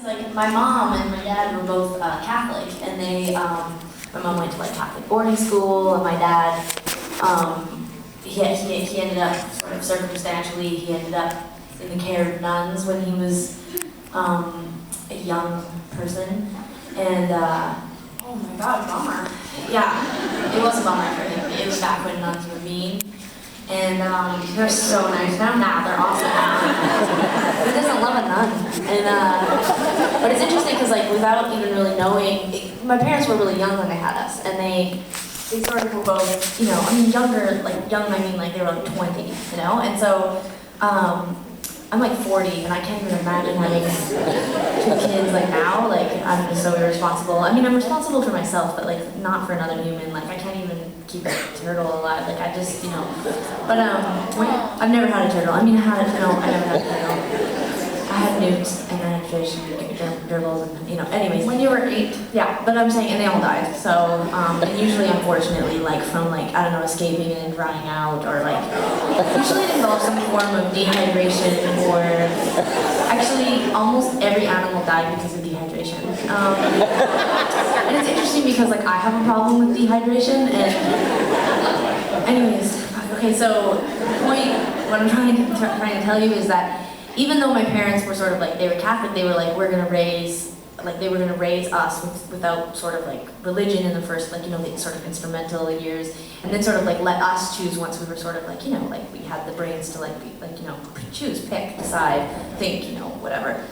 Like my mom and my dad were both Catholic, and my mom went to like Catholic boarding school, and my dad, he ended up sort of circumstantially, he ended up in the care of nuns when he was a young person, and oh my God, bummer. Yeah, it was a bummer for him. It was back when nuns were mean. And they're so nice now. They're awesome now. Who doesn't love a nun? And but it's interesting because like without even really knowing, my parents were really young when they had us, and they sort of were both, you know, I mean younger, like young I mean like they were like 20, you know, and so I'm like 40 and I can't even imagine having 2 kids like now. Like I'm just so irresponsible. I mean I'm responsible for myself, but like not for another human. Like I can't even keep a turtle alive. Like I just, you know. But I've never had a turtle. I mean I never had a turtle. I had newts and I had fish and gerbils and, you know, anyways. When you were 8? Yeah, but I'm saying, and they all died. So, and usually, unfortunately, like from like, I don't know, escaping and drying out, or like, usually it involves some form of dehydration, or actually almost every animal died because of dehydration. And it's interesting because like I have a problem with dehydration, and anyways, okay, so the point, what I'm trying to tell you is that even though my parents were sort of like, they were Catholic, they were like, they were gonna raise us without sort of like religion in the first, like, you know, the sort of instrumental years, and then sort of like let us choose once we were sort of like, you know, like we had the brains to like, be, like, you know, choose, pick, decide, think, you know, whatever.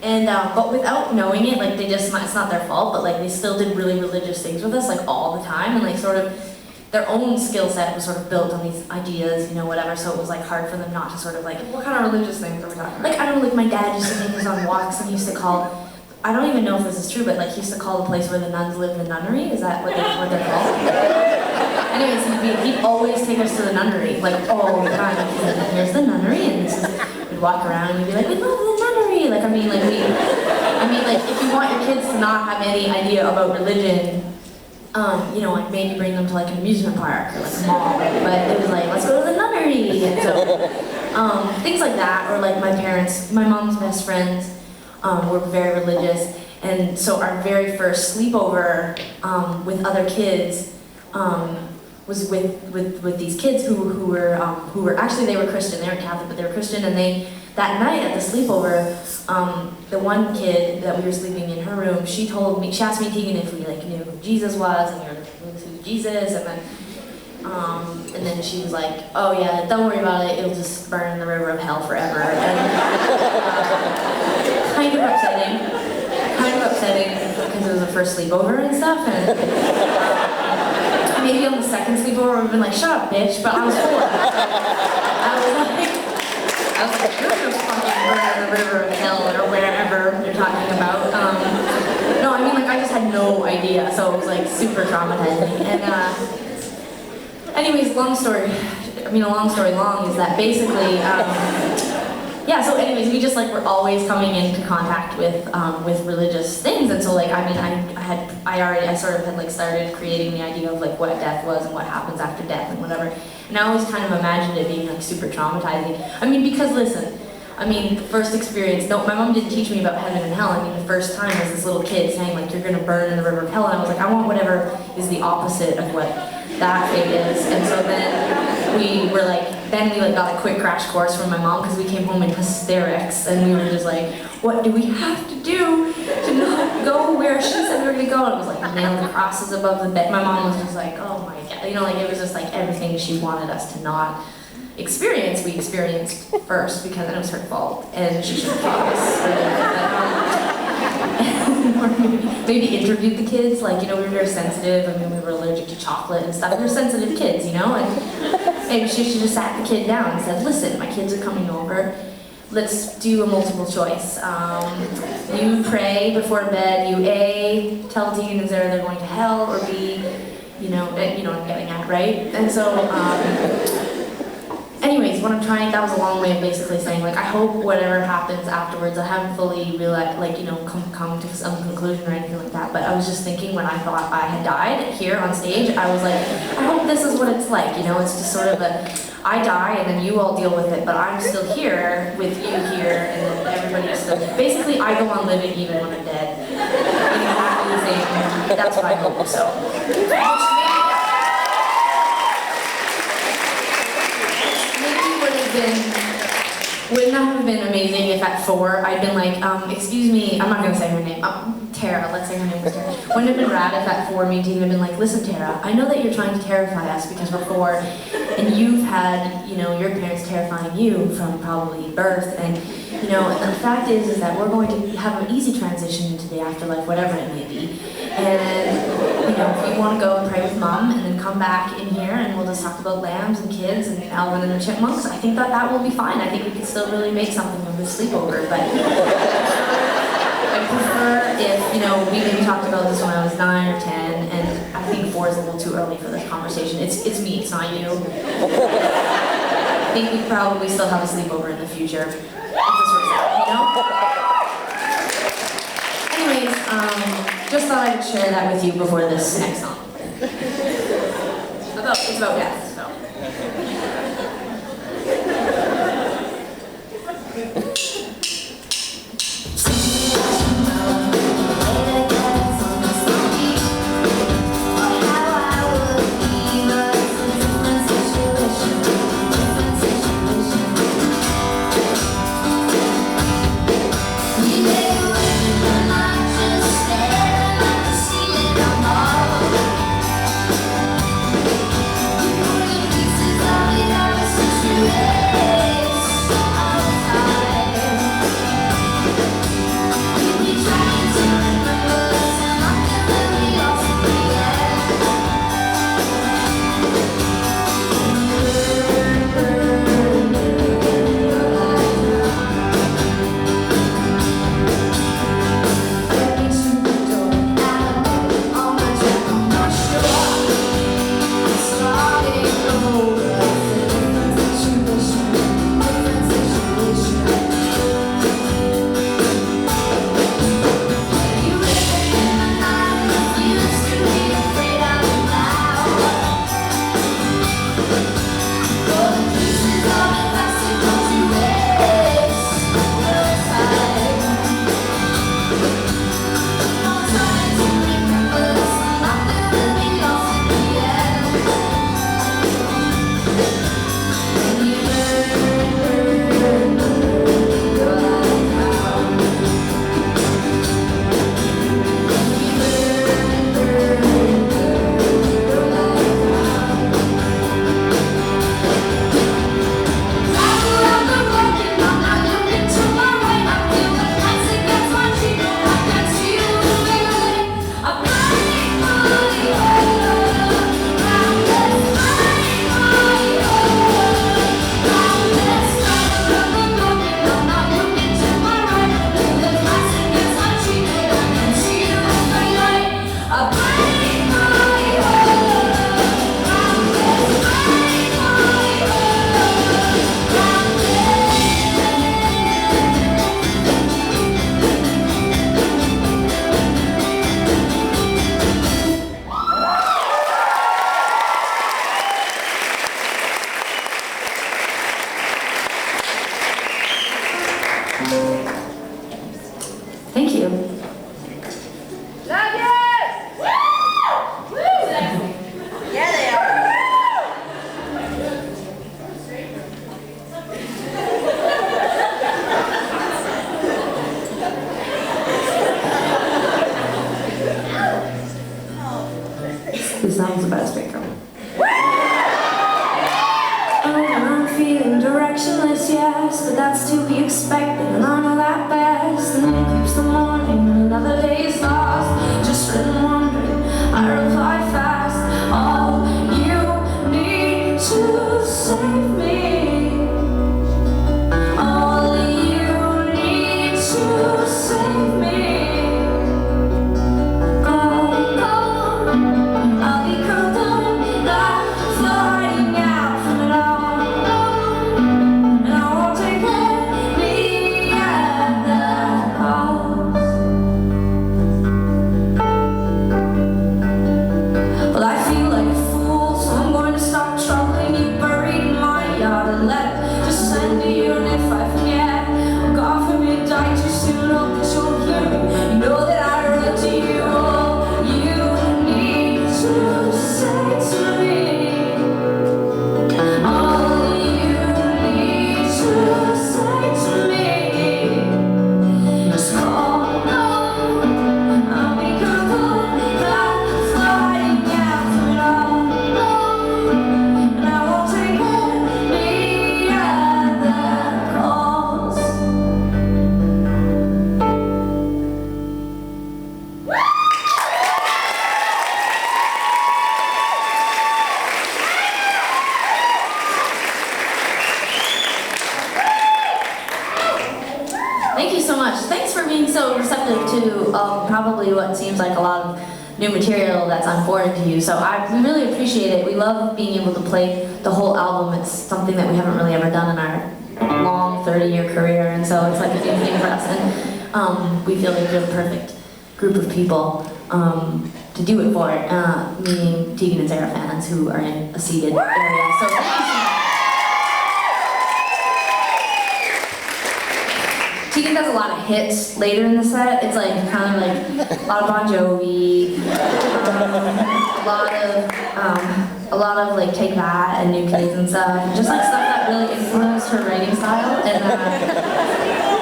And, but without knowing it, like they just, it's not their fault, but like they still did really religious things with us, like all the time, and like sort of, their own skill set was sort of built on these ideas, you know, whatever, so it was like hard for them not to sort of like, what kind of religious things are we talking about? Like, I don't know, like my dad used to take us on walks and he used to call, I don't even know if this is true, but like he used to call the place where the nuns live the nunnery, is that what they're called? Anyways, he'd always take us to the nunnery, like all the time. Here's the nunnery, and this is, we'd walk around and we'd be like, we love the nunnery! Like, I mean, like if you want your kids to not have any idea about religion, you know, like maybe bring them to like an amusement park or like a mall, but it was like, let's go to the nunnery, and so, things like that, or like my mom's best friends were very religious, and so our very first sleepover with other kids was with these kids who were actually, they were Christian, they were Catholic, but they were Christian, and that night at the sleepover, the one kid that we were sleeping in her room, she asked me, Tegan, if we like knew who Jesus was, and we were like, who's Jesus, and then she was like, oh yeah, don't worry about it, it'll just burn in the river of hell forever, and kind of upsetting, because it was the first sleepover and stuff, and maybe on the second sleepover we've been like, shut up, bitch, but I was 4. I was like, you're gonna fucking burn in the river of hell or wherever you're talking about. No, I mean, like, I just had no idea, so it was like super traumatizing. And anyways, a long story long is that basically, yeah, so anyways, we just like were always coming into contact with religious things, and so like, I mean, I sort of had like started creating the idea of like what death was and what happens after death and whatever, and I always kind of imagined it being like super traumatizing. I mean, because listen, I mean, the first experience, no, my mom didn't teach me about heaven and hell. I mean, the first time was this little kid saying like, you're gonna burn in the river of hell, and I was like, I want whatever is the opposite of what that fate is. And so then we got a quick crash course from my mom, because we came home in hysterics, and we were just like, what do we have to do to not go where she said we were gonna go? And it was like nail the crosses above the bed. My mom was just like, oh my God, you know, like it was just like everything she wanted us to not experience, we experienced first, because it was her fault, and she should have taught us earlier. Maybe interviewed the kids, like, you know, we were very sensitive. I mean, we were allergic to chocolate and stuff. We were sensitive kids, you know, and maybe she should have sat the kid down and said, listen, my kids are coming over. Let's do a multiple choice. You pray before bed. You A, tell Tegan and Sara they're going to hell, or B, you know what I'm getting at, right? And so, anyway, anyways, what I'm trying, that was a long way of basically saying, like, I hope whatever happens afterwards, I haven't fully realized, like, you know, come to some conclusion or anything like that, but I was just thinking when I thought I had died here on stage, I was like, I hope this is what it's like, you know, it's just sort of a, I die and then you all deal with it, but I'm still here with you here, and then everybody's still, basically I go on living even when I'm dead. Exactly the same, that's what I hope, so. Wouldn't that have been amazing if at 4 I'd been like, excuse me, I'm not gonna say her name, Tara, let's say her name was Tara. Wouldn't it have been rad if at 4 me and Tegan had been like, listen Tara, I know that you're trying to terrify us because we're 4, and you've had, you know, your parents terrifying you from probably birth, and, you know, and the fact is that we're going to have an easy transition into the afterlife, whatever it may be. And, you know, if you want to go and pray with Mom and then come back in here and we'll just talk about lambs and kids and Alvin and the Chipmunks, I think that that will be fine. I think we can still really make something of this sleepover, but I prefer if, you know, we maybe talked about this when I was 9 or 10, and I think 4 is a little too early for this conversation. It's me, it's not you. I think we probably still have a sleepover in the future, if this works out, you know? Anyways, just thought I'd share that with you before this next song. It's about death, so. Thank you. Yeah, they are. This song's about a spectrum. I'm feeling directionless, yes, but that's to be expected, and I know that best. And then creeps the morning, and another day is lost. Just sitting wondering, I reply fast. All you need to save me. All you need to save me. I'll be curled up, like floating out from it all. probably what seems like a lot of new material that's unforeign to you. So we really appreciate it. We love being able to play the whole album. It's something that we haven't really ever done in our long 30-year career, and so it's like a new thing for us. And we feel like we're the perfect group of people to do it for, meaning Tegan and Sara fans who are in a seated area. So thank you so much. Tegan does a lot of hits later in the set. It's like kind of like a lot of Bon Jovi, a lot of like Take That and New Kids and stuff. Just like stuff that really influenced her writing style.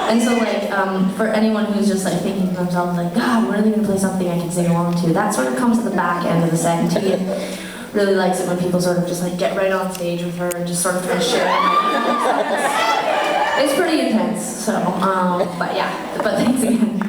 And so like for anyone who's just like thinking to themselves like, God, when are they gonna play something I can sing along to? That sort of comes to the back end of the set. And Tegan really likes it when people sort of just like get right on stage with her and just sort of kind of share. It's pretty intense, so, but yeah, but thanks again.